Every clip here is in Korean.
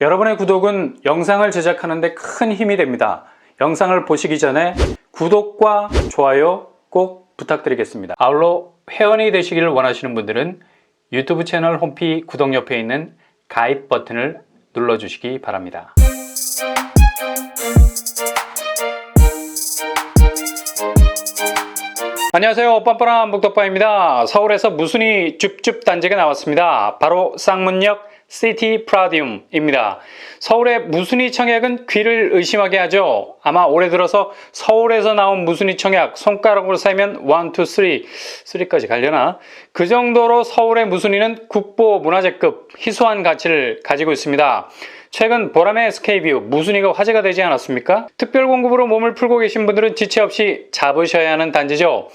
여러분의 구독은 영상을 제작하는 데 큰 힘이 됩니다. 영상을 보시기 전에 구독과 좋아요 꼭 부탁드리겠습니다. 아울러 회원이 되시기를 원하시는 분들은 유튜브 채널 홈페이지 구독 옆에 있는 가입 버튼을 눌러주시기 바랍니다. 안녕하세요. 뻔뻔한 목덕바입니다. 서울에서 무순이 줍줍 단지가 나왔습니다. 바로 쌍문역 시티 프라디움입니다. 서울의 무순이 청약은 귀를 의심하게 하죠. 아마 올해 들어서 서울에서 나온 무순이 청약 손가락으로 세면 1, 2, 3까지 가려나? 그 정도로 서울의 무순이는 국보 문화재급 희소한 가치를 가지고 있습니다. 최근 보람의 SK뷰 무순이가 화제가 되지 않았습니까? 특별 공급으로 몸을 풀고 계신 분들은 지체 없이 잡으셔야 하는 단지죠.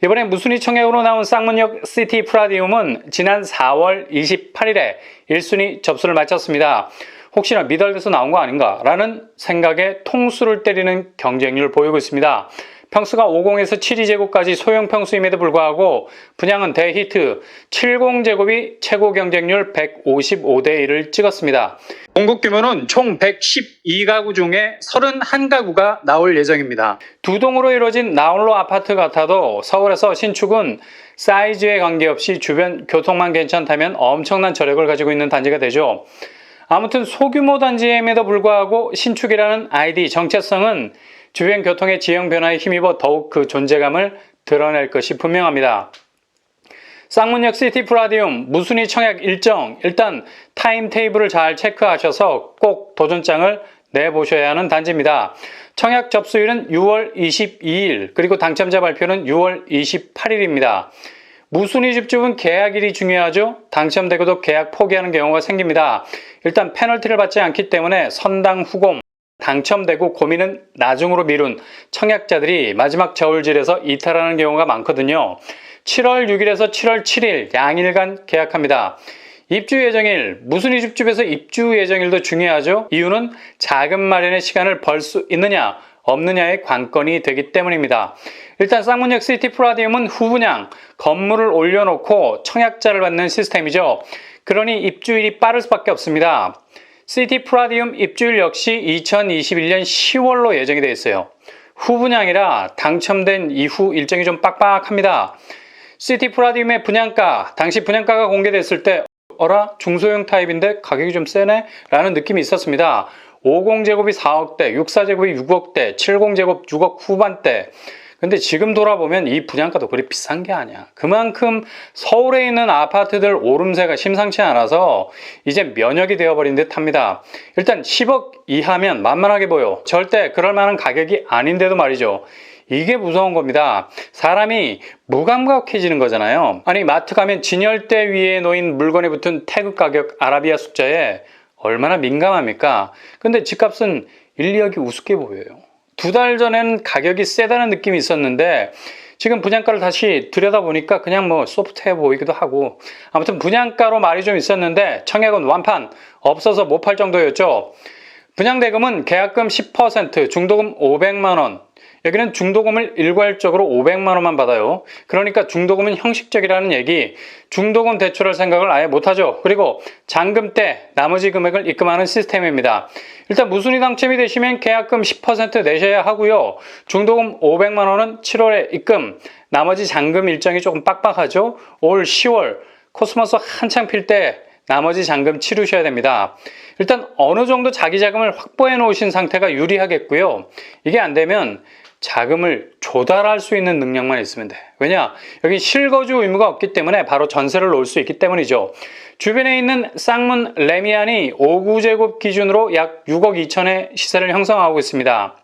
이번에 무순이 청약으로 나온 쌍문역 시티 프라디움은 지난 4월 28일에 1순위 접수를 마쳤습니다. 혹시나 미달돼서 나온 거 아닌가 라는 생각에 통수를 때리는 경쟁률을 보이고 있습니다. 평수가 50에서 72제곱까지 소형 평수임에도 불구하고 분양은 대히트, 70제곱이 최고 경쟁률 155대 1을 찍었습니다. 공급 규모는 총 112가구 중에 31가구가 나올 예정입니다. 두 동으로 이루어진 나홀로 아파트 같아도 서울에서 신축은 사이즈에 관계없이 주변 교통만 괜찮다면 엄청난 저력을 가지고 있는 단지가 되죠. 아무튼 소규모 단지임에도 불구하고 신축이라는 아이디 정체성은 주변 교통의 지형 변화에 힘입어 더욱 그 존재감을 드러낼 것이 분명합니다. 쌍문역 시티 프라디움 무순이 청약 일정, 일단 타임테이블을 잘 체크하셔서 꼭 도전장을 내보셔야 하는 단지입니다. 청약 접수일은 6월 22일, 그리고 당첨자 발표는 6월 28일입니다. 무순이 줍줍은 계약일이 중요하죠. 당첨되고도 계약 포기하는 경우가 생깁니다. 일단 페널티를 받지 않기 때문에 선당 후공, 당첨되고 고민은 나중으로 미룬 청약자들이 마지막 저울질에서 이탈하는 경우가 많거든요. 7월 6일에서 7월 7일 양일간 계약합니다. 입주 예정일, 무순이 줍줍에서 입주 예정일도 중요하죠. 이유는 자금 마련의 시간을 벌 수 있느냐 없느냐의 관건이 되기 때문입니다. 일단 쌍문역 시티 프라디움은 후분양, 건물을 올려놓고 청약자를 받는 시스템이죠. 그러니 입주일이 빠를 수밖에 없습니다. 시티 프라디움 입주일 역시 2021년 10월로 예정이 되어 있어요. 후분양이라 당첨된 이후 일정이 좀 빡빡합니다. 시티 프라디움의 분양가, 당시 분양가가 공개됐을 때 어라? 중소형 타입인데 가격이 좀 세네? 라는 느낌이 있었습니다. 50제곱이 4억대, 64제곱이 6억대, 70제곱 6억 후반대. 근데 지금 돌아보면 이 분양가도 그리 비싼 게 아니야. 그만큼 서울에 있는 아파트들 오름세가 심상치 않아서 이제 면역이 되어버린 듯 합니다. 일단 10억 이하면 만만하게 보여. 절대 그럴 만한 가격이 아닌데도 말이죠. 이게 무서운 겁니다. 사람이 무감각해지는 거잖아요. 아니 마트 가면 진열대 위에 놓인 물건에 붙은 태그 가격 아라비아 숫자에 얼마나 민감합니까? 근데 집값은 1, 2억이 우습게 보여요. 2달 전에는 가격이 세다는 느낌이 있었는데 지금 분양가를 다시 들여다보니까 그냥 뭐 소프트해 보이기도 하고, 아무튼 분양가로 말이 좀 있었는데 청약은 완판, 없어서 못 팔 정도였죠. 분양대금은 계약금 10%, 중도금 500만원. 여기는 중도금을 일괄적으로 500만원만 받아요. 그러니까 중도금은 형식적이라는 얘기, 중도금 대출할 생각을 아예 못하죠. 그리고 잔금 때 나머지 금액을 입금하는 시스템입니다. 일단 무순이 당첨이 되시면 계약금 10% 내셔야 하고요. 중도금 500만원은 7월에 입금, 나머지 잔금 일정이 조금 빡빡하죠. 올 10월 코스모스 한창 필 때 나머지 잔금 치르셔야 됩니다. 일단 어느 정도 자기 자금을 확보해 놓으신 상태가 유리하겠고요. 이게 안 되면 자금을 조달할 수 있는 능력만 있으면 돼. 왜냐? 여기 실거주 의무가 없기 때문에 바로 전세를 놓을 수 있기 때문이죠. 주변에 있는 쌍문 레미안이 5구제곱 기준으로 약 6억 2천의 시세를 형성하고 있습니다.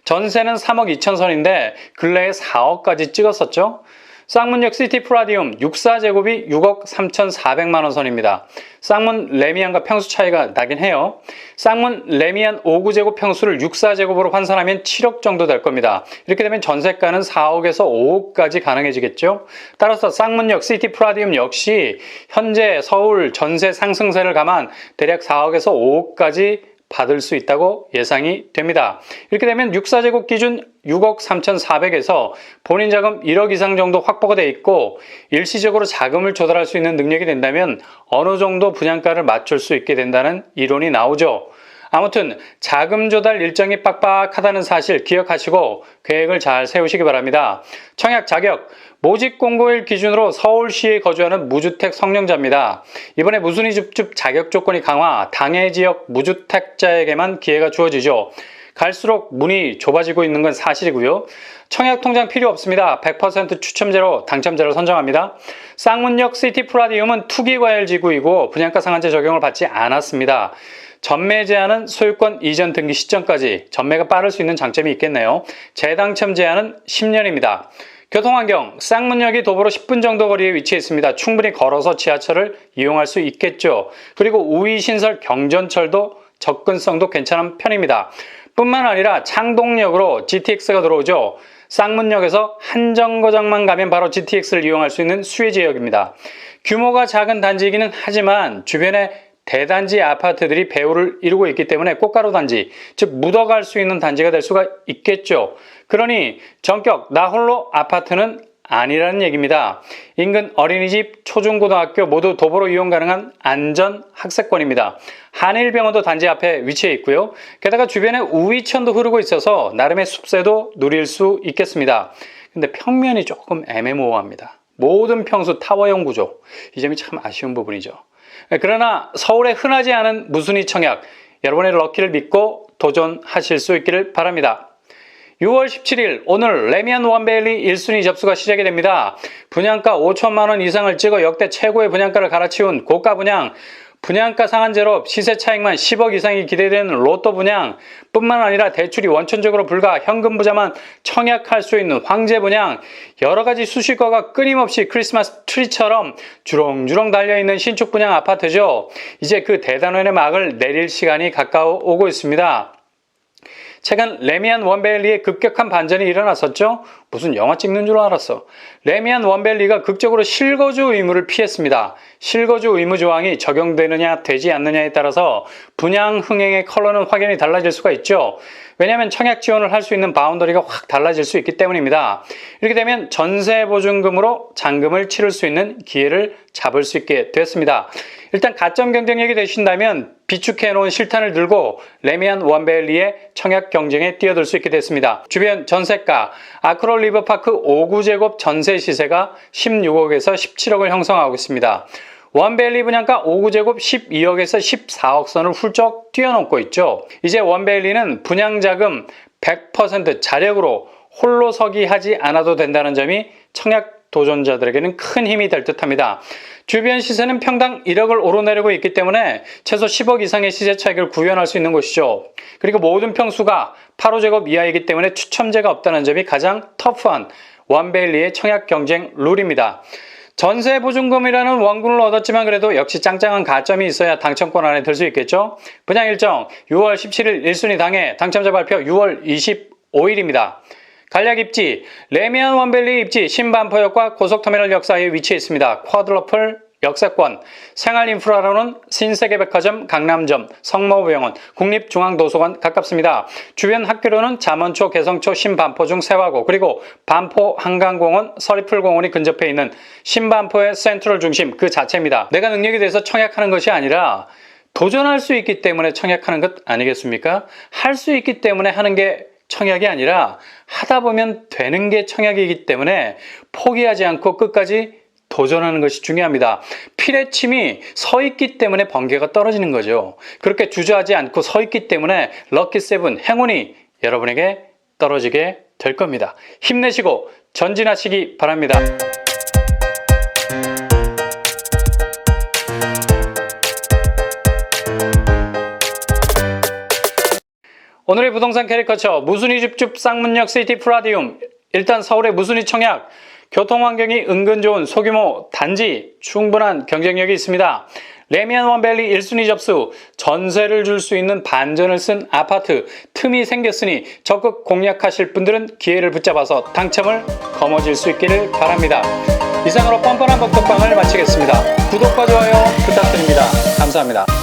전세는 3억 2천 선인데 근래에 4억까지 찍었었죠. 쌍문역 시티 프라디움 64제곱이 6억 3,400만원 선입니다. 쌍문 레미안과 평수 차이가 나긴 해요. 쌍문 레미안 5구제곱 평수를 64제곱으로 환산하면 7억 정도 될 겁니다. 이렇게 되면 전세가는 4억에서 5억까지 가능해지겠죠. 따라서 쌍문역 시티 프라디움 역시 현재 서울 전세 상승세를 감안 대략 4억에서 5억까지 받을 수 있다고 예상이 됩니다. 이렇게 되면 6사제곱 기준 6억 3,400에서 본인 자금 1억 이상 정도 확보가 돼 있고 일시적으로 자금을 조달할 수 있는 능력이 된다면 어느 정도 분양가를 맞출 수 있게 된다는 이론이 나오죠. 아무튼 자금 조달 일정이 빡빡하다는 사실 기억하시고 계획을 잘 세우시기 바랍니다. 청약 자격, 모집 공고일 기준으로 서울시에 거주하는 무주택 성년자입니다. 이번에 무순위 줍줍 자격 조건이 강화, 당해 지역 무주택자에게만 기회가 주어지죠. 갈수록 문이 좁아지고 있는 건 사실이고요. 청약 통장 필요 없습니다. 100% 추첨제로 당첨자를 선정합니다. 쌍문역 시티프라디움은 투기과열지구이고 분양가 상한제 적용을 받지 않았습니다. 전매 제한은 소유권 이전 등기 시점까지, 전매가 빠를 수 있는 장점이 있겠네요. 재당첨 제한은 10년입니다. 교통환경, 쌍문역이 도보로 10분 정도 거리에 위치해 있습니다. 충분히 걸어서 지하철을 이용할 수 있겠죠. 그리고 우이신설 경전철도 접근성도 괜찮은 편입니다. 뿐만 아니라 창동역으로 GTX가 들어오죠. 쌍문역에서 한 정거장만 가면 바로 GTX를 이용할 수 있는 수혜 지역입니다. 규모가 작은 단지이기는 하지만 주변에 대단지 아파트들이 배후를 이루고 있기 때문에 꽃가루 단지, 즉 묻어갈 수 있는 단지가 될 수가 있겠죠. 그러니 전격 나 홀로 아파트는 아니라는 얘기입니다. 인근 어린이집, 초중고등학교 모두 도보로 이용 가능한 안전 학습권입니다. 한일병원도 단지 앞에 위치해 있고요. 게다가 주변에 우이천도 흐르고 있어서 나름의 숲새도 누릴 수 있겠습니다. 근데 평면이 조금 애매모호합니다. 모든 평수 타워형 구조, 이 점이 참 아쉬운 부분이죠. 그러나 서울에 흔하지 않은 무순위 청약, 여러분의 럭키를 믿고 도전하실 수 있기를 바랍니다. 6월 17일 오늘 레미안 원베일리 1순위 접수가 시작이 됩니다. 분양가 5천만 원 이상을 찍어 역대 최고의 분양가를 갈아치운 고가 분양, 분양가 상한제로 시세 차익만 10억 이상이 기대되는 로또 분양 뿐만 아니라 대출이 원천적으로 불가, 현금 부자만 청약할 수 있는 황제 분양, 여러 가지 수식어가 끊임없이 크리스마스 트리처럼 주렁주렁 달려있는 신축 분양 아파트죠. 이제 그 대단원의 막을 내릴 시간이 가까워오고 있습니다. 최근 레미안 원베일리에 급격한 반전이 일어났었죠. 무슨 영화 찍는 줄 알았어. 레미안 원베일리가 극적으로 실거주 의무를 피했습니다. 실거주 의무 조항이 적용되느냐 되지 않느냐에 따라서 분양 흥행의 컬러는 확연히 달라질 수가 있죠. 왜냐하면 청약 지원을 할 수 있는 바운더리가 확 달라질 수 있기 때문입니다. 이렇게 되면 전세 보증금으로 잔금을 치를 수 있는 기회를 잡을 수 있게 됐습니다. 일단 가점 경쟁력이 되신다면 비축해 놓은 실탄을 들고 레미안 원베일리의 청약 경쟁에 뛰어들 수 있게 됐습니다. 주변 전세가, 아크롤 리버파크 5구제곱 전세 시세가 16억에서 17억을 형성하고 있습니다. 원베일리 분양가 5구제곱 12억에서 14억 선을 훌쩍 뛰어넘고 있죠. 이제 원베일리는 분양자금 100% 자력으로 홀로 서기 하지 않아도 된다는 점이 청약 도전자들에게는 큰 힘이 될 듯합니다. 주변 시세는 평당 1억을 오르내리고 있기 때문에 최소 10억 이상의 시세 차익을 구현할 수 있는 곳이죠. 그리고 모든 평수가 8호제곱 이하이기 때문에 추첨제가 없다는 점이 가장 터프한 원베일리의 청약 경쟁 룰입니다. 전세 보증금이라는 원군을 얻었지만 그래도 역시 짱짱한 가점이 있어야 당첨권 안에 들 수 있겠죠. 분양 일정 6월 17일 1순위 당해, 당첨자 발표 6월 25일입니다. 간략 입지, 레미안 원베일리 입지 신반포역과 고속터미널 역 사이에 위치해 있습니다. 쿼드러플 역세권, 생활인프라로는 신세계백화점, 강남점, 성모병원, 국립중앙도서관 가깝습니다. 주변 학교로는 잠원초, 개성초, 신반포 중 세화고, 그리고 반포 한강공원, 서리풀공원이 근접해 있는 신반포의 센트럴 중심 그 자체입니다. 내가 능력이 돼서 청약하는 것이 아니라 도전할 수 있기 때문에 청약하는 것 아니겠습니까? 할 수 있기 때문에 하는 게 청약이 아니라 하다 보면 되는 게 청약이기 때문에 포기하지 않고 끝까지 도전하는 것이 중요합니다. 필의 침이 서 있기 때문에 번개가 떨어지는 거죠. 그렇게 주저하지 않고 서 있기 때문에 럭키7 행운이 여러분에게 떨어지게 될 겁니다. 힘내시고 전진하시기 바랍니다. 오늘의 부동산 캐리커처 무순위 줍줍 쌍문역 시티프라디움. 일단 서울의 무순위 청약, 교통환경이 은근 좋은 소규모 단지, 충분한 경쟁력이 있습니다. 레미안 원베일리 1순위 접수, 전세를 줄 수 있는 반전을 쓴 아파트, 틈이 생겼으니 적극 공략하실 분들은 기회를 붙잡아서 당첨을 거머쥘 수 있기를 바랍니다. 이상으로 뻔뻔한 복덕방을 마치겠습니다. 구독과 좋아요 부탁드립니다. 감사합니다.